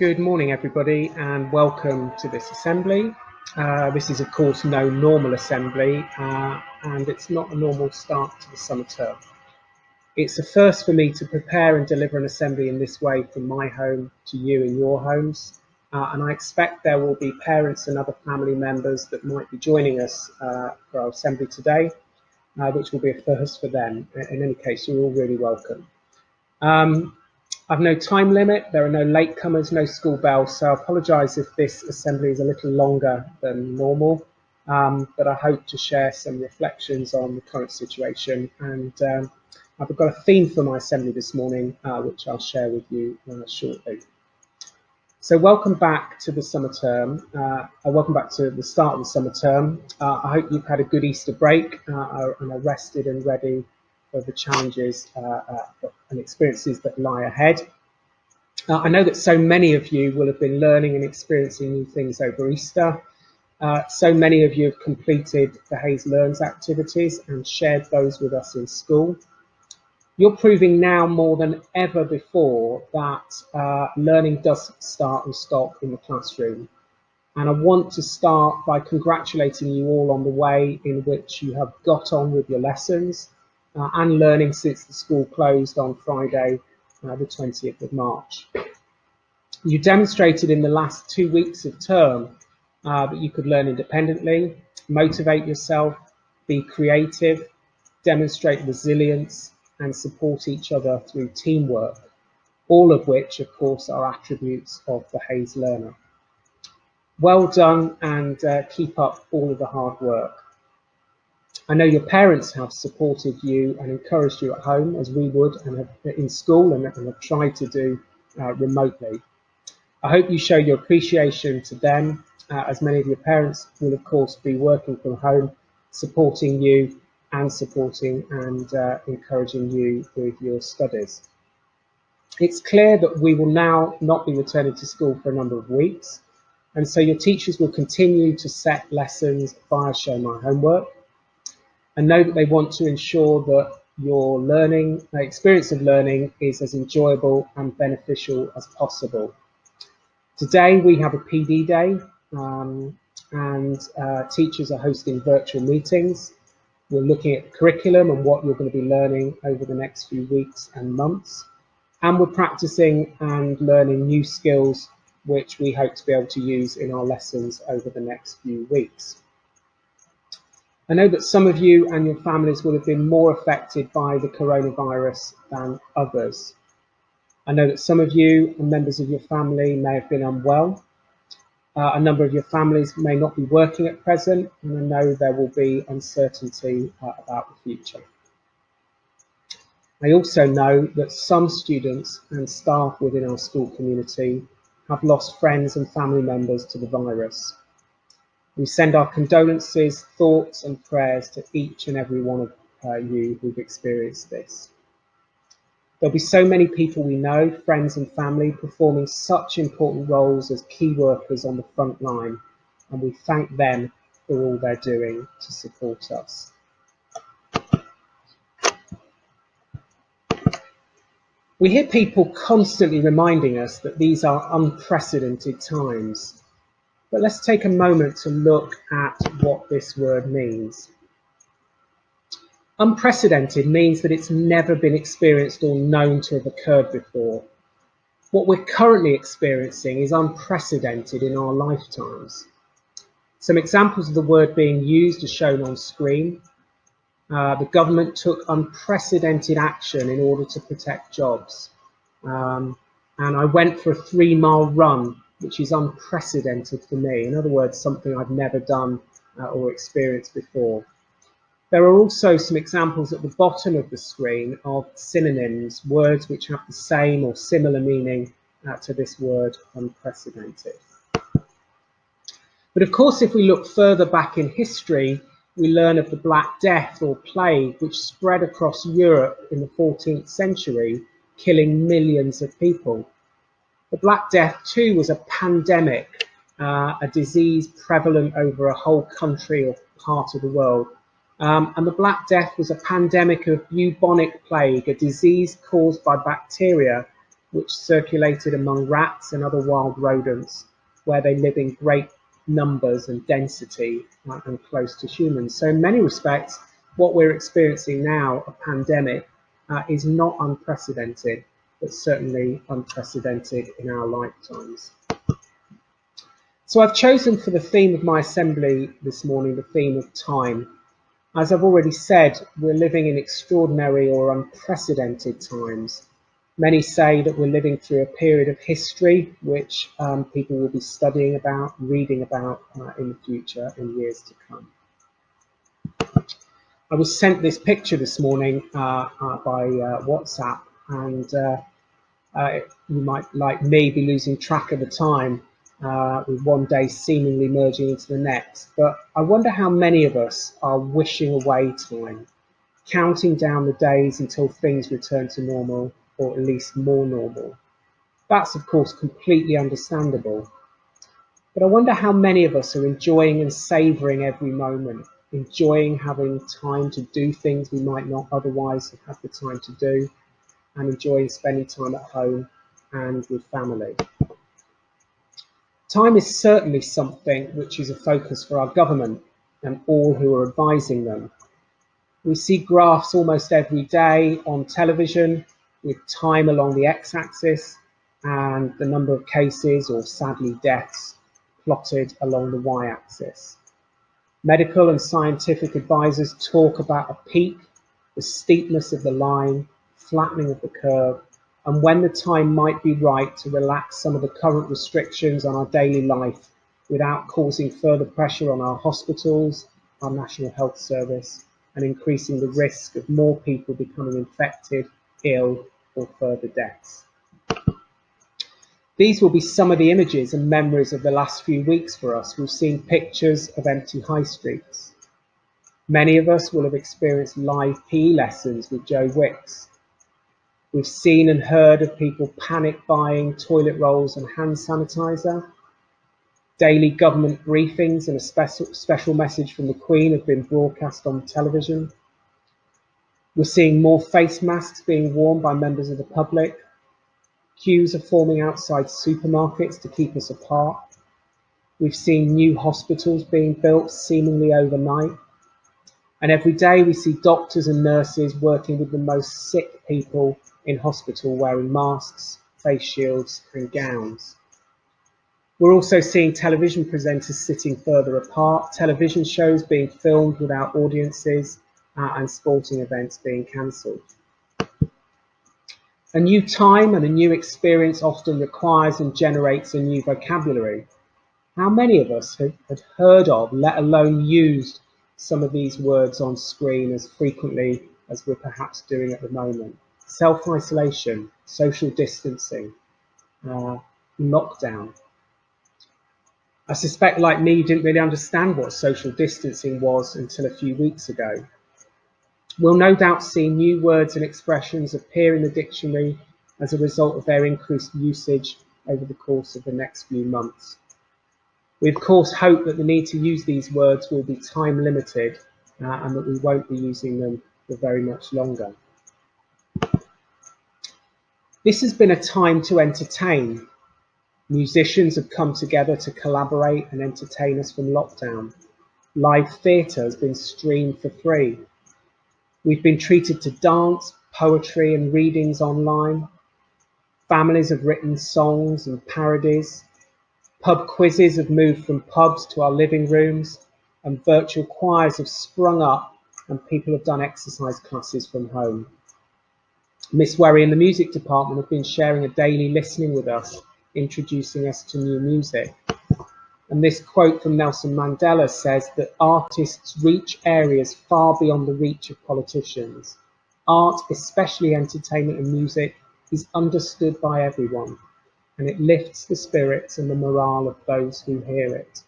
Good morning, everybody, and welcome to this assembly. This is, of course, no normal assembly, and it's not a normal start to the summer term. It's a first for me to prepare and deliver an assembly in this way from my home to you in your homes, and I expect there will be parents and other family members that might be joining us for our assembly today, which will be a first for them. In any case, you're all really welcome. I've no time limit, there are no latecomers, no school bells, so I apologise if this assembly is a little longer than normal, but I hope to share some reflections on the current situation, and I've got a theme for my assembly this morning, which I'll share with you shortly. So welcome back to the summer term, welcome back to the start of the summer term. I hope you've had a good Easter break and are rested and ready for the challenges and experiences that lie ahead. I know that so many of you will have been learning and experiencing new things over Easter. So many of you have completed the Hayes Learns activities and shared those with us in school. You're proving now more than ever before that learning doesn't start and stop in the classroom. And I want to start by congratulating you all on the way in which you have got on with your lessons and learning since the school closed on Friday, the 20th of March. You demonstrated in the last 2 weeks of term that you could learn independently, motivate yourself, be creative, demonstrate resilience, and support each other through teamwork, all of which, of course, are attributes of the Hayes learner. Well done, and keep up all of the hard work. I know your parents have supported you and encouraged you at home, as we would, and have in school, and have tried to do remotely. I hope you show your appreciation to them, as many of your parents will, of course, be working from home, supporting you and supporting and encouraging you with your studies. It's clear that we will now not be returning to school for a number of weeks, and so your teachers will continue to set lessons via Show My Homework, and know that they want to ensure that your learning, experience of learning, is as enjoyable and beneficial as possible. Today we have a PD day, and teachers are hosting virtual meetings. We're looking at the curriculum and what you're going to be learning over the next few weeks and months, and we're practicing and learning new skills which we hope to be able to use in our lessons over the next few weeks. I know that some of you and your families will have been more affected by the coronavirus than others. I know that some of you and members of your family may have been unwell. A number of your families may not be working at present, and I know there will be uncertainty about the future. I also know that some students and staff within our school community have lost friends and family members to the virus. We send our condolences, thoughts and prayers to each and every one of you who've experienced this. There'll be so many people we know, friends and family, performing such important roles as key workers on the front line, and we thank them for all they're doing to support us. We hear people constantly reminding us that these are unprecedented times, but let's take a moment to look at what this word means. Unprecedented means that it's never been experienced or known to have occurred before. What we're currently experiencing is unprecedented in our lifetimes. Some examples of the word being used are shown on screen. The government took unprecedented action in order to protect jobs. And I went for a 3-mile run, which is unprecedented for me. In other words, something I've never done or experienced before. There are also some examples at the bottom of the screen of synonyms, words which have the same or similar meaning to this word, unprecedented. But of course, if we look further back in history, we learn of the Black Death or plague, which spread across Europe in the 14th century, killing millions of people. The Black Death too was a pandemic, a disease prevalent over a whole country or part of the world. And the Black Death was a pandemic of bubonic plague, a disease caused by bacteria which circulated among rats and other wild rodents, where they live in great numbers and density and close to humans. So in many respects, what we're experiencing now, a pandemic, is not unprecedented, but certainly unprecedented in our lifetimes. So I've chosen for the theme of my assembly this morning the theme of time. As I've already said, we're living in extraordinary or unprecedented times. Many say that we're living through a period of history which people will be studying about, reading about in the future, in years to come. I was sent this picture this morning by WhatsApp, and you might, like me, be losing track of the time with one day seemingly merging into the next. But I wonder how many of us are wishing away time, counting down the days until things return to normal, or at least more normal. That's, of course, completely understandable. But I wonder how many of us are enjoying and savouring every moment, enjoying having time to do things we might not otherwise have had the time to do, and enjoying spending time at home and with family. Time is certainly something which is a focus for our government and all who are advising them. We see graphs almost every day on television with time along the x-axis and the number of cases or sadly deaths plotted along the y-axis. Medical and scientific advisors talk about a peak, the steepness of the line, flattening of the curve, and when the time might be right to relax some of the current restrictions on our daily life without causing further pressure on our hospitals, our National Health Service, and increasing the risk of more people becoming infected, ill, or further deaths. These will be some of the images and memories of the last few weeks for us. We've seen pictures of empty high streets. Many of us will have experienced live PE lessons with Joe Wicks. We've seen and heard of people panic buying toilet rolls and hand sanitizer. Daily government briefings and a special message from the Queen have been broadcast on television. We're seeing more face masks being worn by members of the public. Queues are forming outside supermarkets to keep us apart. We've seen new hospitals being built seemingly overnight. And every day we see doctors and nurses working with the most sick people in hospital wearing masks, face shields and gowns. We're also seeing television presenters sitting further apart, television shows being filmed without audiences, and sporting events being cancelled. A new time and a new experience often requires and generates a new vocabulary. How many of us had heard of, let alone used, some of these words on screen as frequently as we're perhaps doing at the moment? Self-isolation, social distancing, lockdown. I suspect, like me, you didn't really understand what social distancing was until a few weeks ago. We'll no doubt see new words and expressions appear in the dictionary as a result of their increased usage over the course of the next few months. We of course hope that the need to use these words will be time limited and that we won't be using them for very much longer. This has been a time to entertain. Musicians have come together to collaborate and entertain us from lockdown. Live theatre has been streamed for free. We've been treated to dance, poetry and readings online. Families have written songs and parodies. Pub quizzes have moved from pubs to our living rooms, and virtual choirs have sprung up and people have done exercise classes from home. Miss Werry in the music department have been sharing a daily listening with us, introducing us to new music. And this quote from Nelson Mandela says that artists reach areas far beyond the reach of politicians. Art, especially entertainment and music, is understood by everyone, and it lifts the spirits and the morale of those who hear it.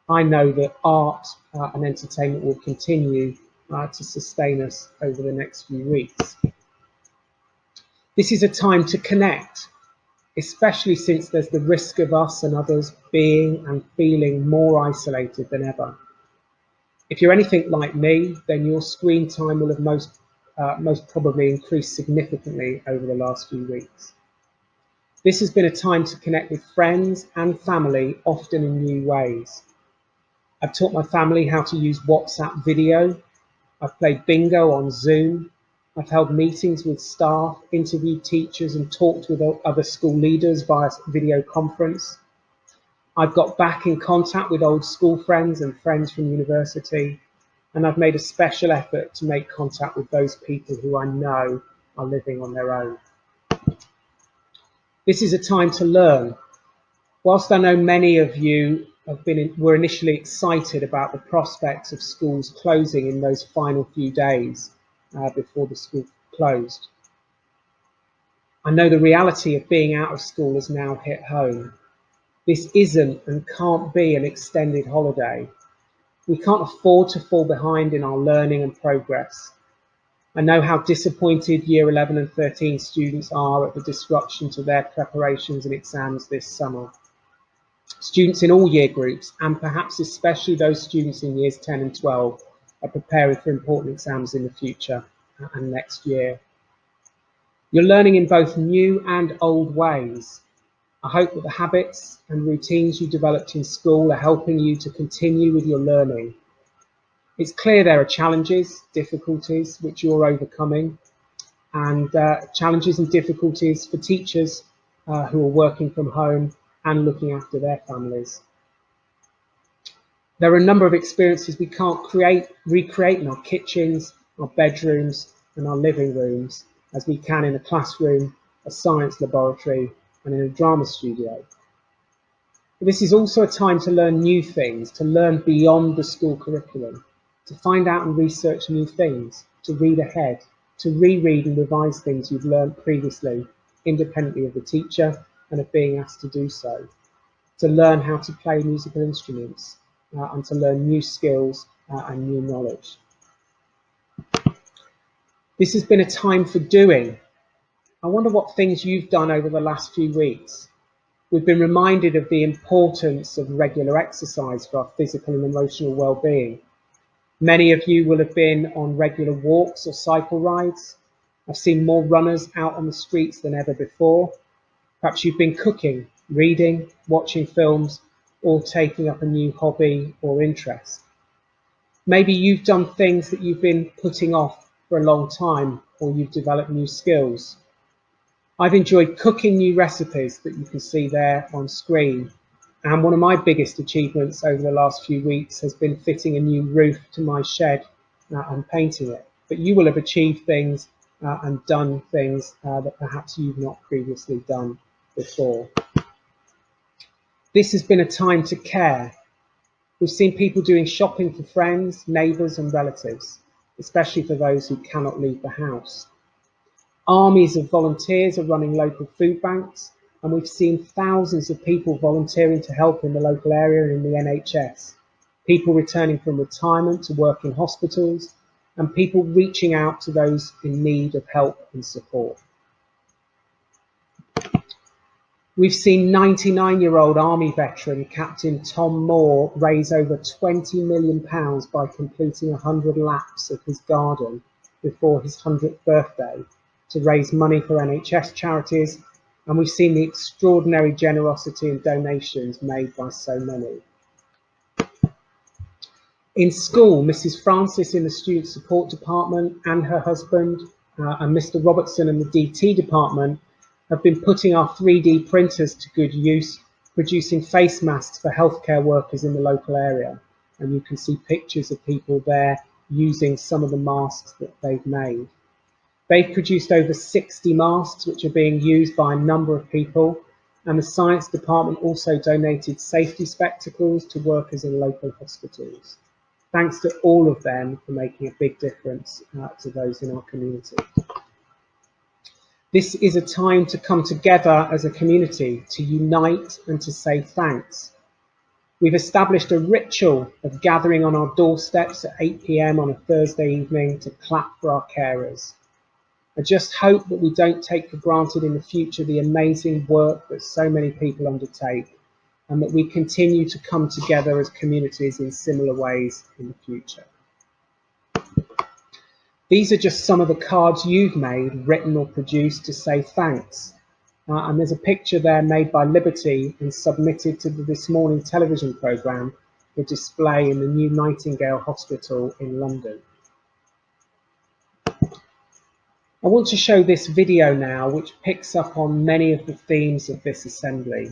I know that art and entertainment will continue to sustain us over the next few weeks. This is a time to connect, especially since there's the risk of us and others being and feeling more isolated than ever. If you're anything like me, then your screen time will have most probably increased significantly over the last few weeks. This has been a time to connect with friends and family, often in new ways. I've taught my family how to use WhatsApp video. I've played bingo on Zoom. I've held meetings with staff, interviewed teachers and talked with other school leaders via video conference. I've got back in contact with old school friends and friends from university, and I've made a special effort to make contact with those people who I know are living on their own. This is a time to learn. Whilst I know many of you were initially excited about the prospects of schools closing in those final few days before the school closed, I know the reality of being out of school has now hit home. This isn't and can't be an extended holiday. We can't afford to fall behind in our learning and progress. I know how disappointed Year 11 and 13 students are at the disruption to their preparations and exams this summer. Students in all year groups, and perhaps especially those students in years 10 and 12, are preparing for important exams in the future and next year. You're learning in both new and old ways. I hope that the habits and routines you developed in school are helping you to continue with your learning. It's clear there are challenges, difficulties which you're overcoming, and challenges and difficulties for teachers who are working from home and looking after their families. There are a number of experiences we can't recreate in our kitchens, our bedrooms and our living rooms as we can in a classroom, a science laboratory and in a drama studio. But this is also a time to learn new things, to learn beyond the school curriculum, to find out and research new things, to read ahead, to reread and revise things you've learned previously, independently of the teacher and of being asked to do so, to learn how to play musical instruments, and to learn new skills and new knowledge. This has been a time for doing. I wonder what things you've done over the last few weeks. We've been reminded of the importance of regular exercise for our physical and emotional well-being. Many of you will have been on regular walks or cycle rides. I've seen more runners out on the streets than ever before. Perhaps you've been cooking, reading, watching films, or taking up a new hobby or interest. Maybe you've done things that you've been putting off for a long time, or you've developed new skills. I've enjoyed cooking new recipes that you can see there on screen. And one of my biggest achievements over the last few weeks has been fitting a new roof to my shed and painting it. But you will have achieved things and done things that perhaps you've not previously done before. This has been a time to care. We've seen people doing shopping for friends, neighbours and relatives, especially for those who cannot leave the house. Armies of volunteers are running local food banks, and we've seen thousands of people volunteering to help in the local area and in the NHS, people returning from retirement to work in hospitals, and people reaching out to those in need of help and support. We've seen 99-year-old Army veteran Captain Tom Moore raise over £20 million by completing 100 laps of his garden before his 100th birthday to raise money for NHS charities, and we've seen the extraordinary generosity and donations made by so many. In school, Mrs. Francis in the Student Support Department and her husband and Mr. Robertson in the DT Department have been putting our 3D printers to good use, producing face masks for healthcare workers in the local area. And you can see pictures of people there using some of the masks that they've made. They've produced over 60 masks, which are being used by a number of people. And the science department also donated safety spectacles to workers in local hospitals. Thanks to all of them for making a big difference to those in our community. This is a time to come together as a community, to unite and to say thanks. We've established a ritual of gathering on our doorsteps at 8 p.m. on a Thursday evening to clap for our carers. I just hope that we don't take for granted in the future the amazing work that so many people undertake, and that we continue to come together as communities in similar ways in the future. These are just some of the cards you've made, written or produced to say thanks. and there's a picture there made by Liberty and submitted to the This Morning television programme for display in the new Nightingale Hospital in London. I want to show this video now, which picks up on many of the themes of this assembly.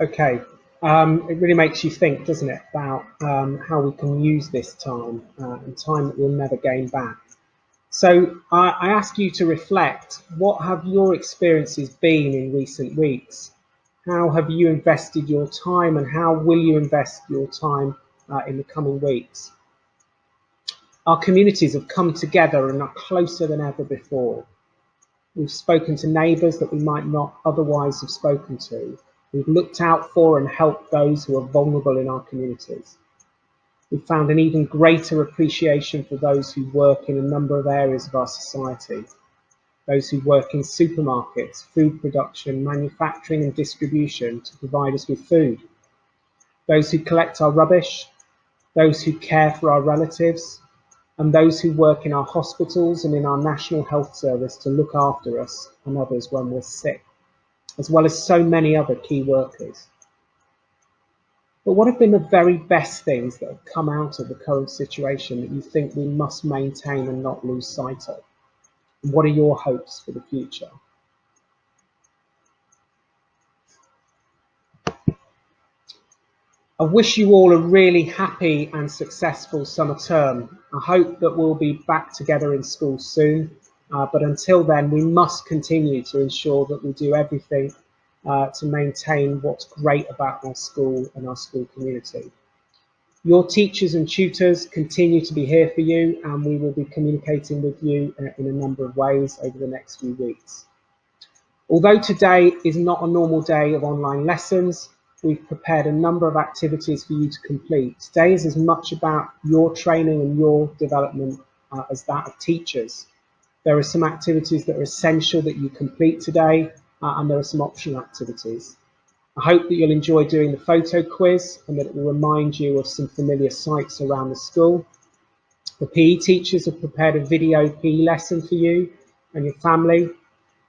Okay, it really makes you think, doesn't it, about how we can use this time and time that we'll never gain back. So I ask you to reflect, what have your experiences been in recent weeks? How have you invested your time, and how will you invest your time in the coming weeks? Our communities have come together and are closer than ever before. We've spoken to neighbours that we might not otherwise have spoken to. We've looked out for and helped those who are vulnerable in our communities. We've found an even greater appreciation for those who work in a number of areas of our society. Those who work in supermarkets, food production, manufacturing and distribution to provide us with food. Those who collect our rubbish, those who care for our relatives, and those who work in our hospitals and in our National Health Service to look after us and others when we're sick, as well as so many other key workers. But what have been the very best things that have come out of the current situation that you think we must maintain and not lose sight of? And what are your hopes for the future? I wish you all a really happy and successful summer term. I hope that we'll be back together in school soon, but until then we must continue to ensure that we do everything to maintain what's great about our school and our school community. Your teachers and tutors continue to be here for you, and we will be communicating with you in a number of ways over the next few weeks. Although today is not a normal day of online lessons, we've prepared a number of activities for you to complete. Today is as much about your training and your development as that of teachers. There are some activities that are essential that you complete today, and there are some optional activities. I hope that you'll enjoy doing the photo quiz and that it will remind you of some familiar sights around the school. The PE teachers have prepared a video PE lesson for you and your family,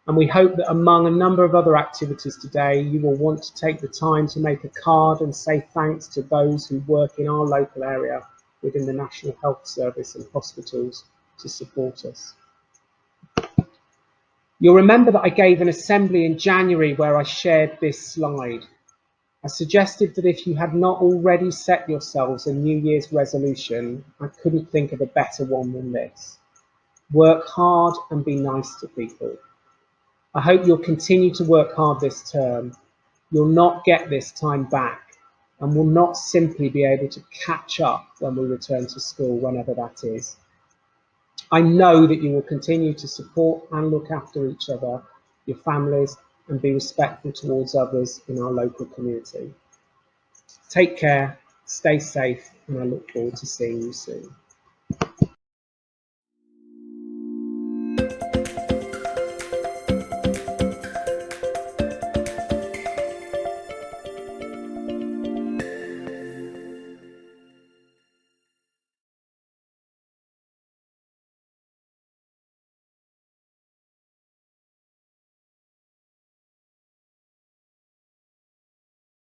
and we hope that among a number of other activities today, you will want to take the time to make a card and say thanks to those who work in our local area within the National Health Service and hospitals to support us. You'll remember that I gave an assembly in January where I shared this slide. I suggested that if you had not already set yourselves a New Year's resolution, I couldn't think of a better one than this. Work hard and be nice to people. I hope you'll continue to work hard this term. You'll not get this time back and will not simply be able to catch up when we return to school, whenever that is. I know that you will continue to support and look after each other, your families, and be respectful towards others in our local community. Take care, stay safe, and I look forward to seeing you soon.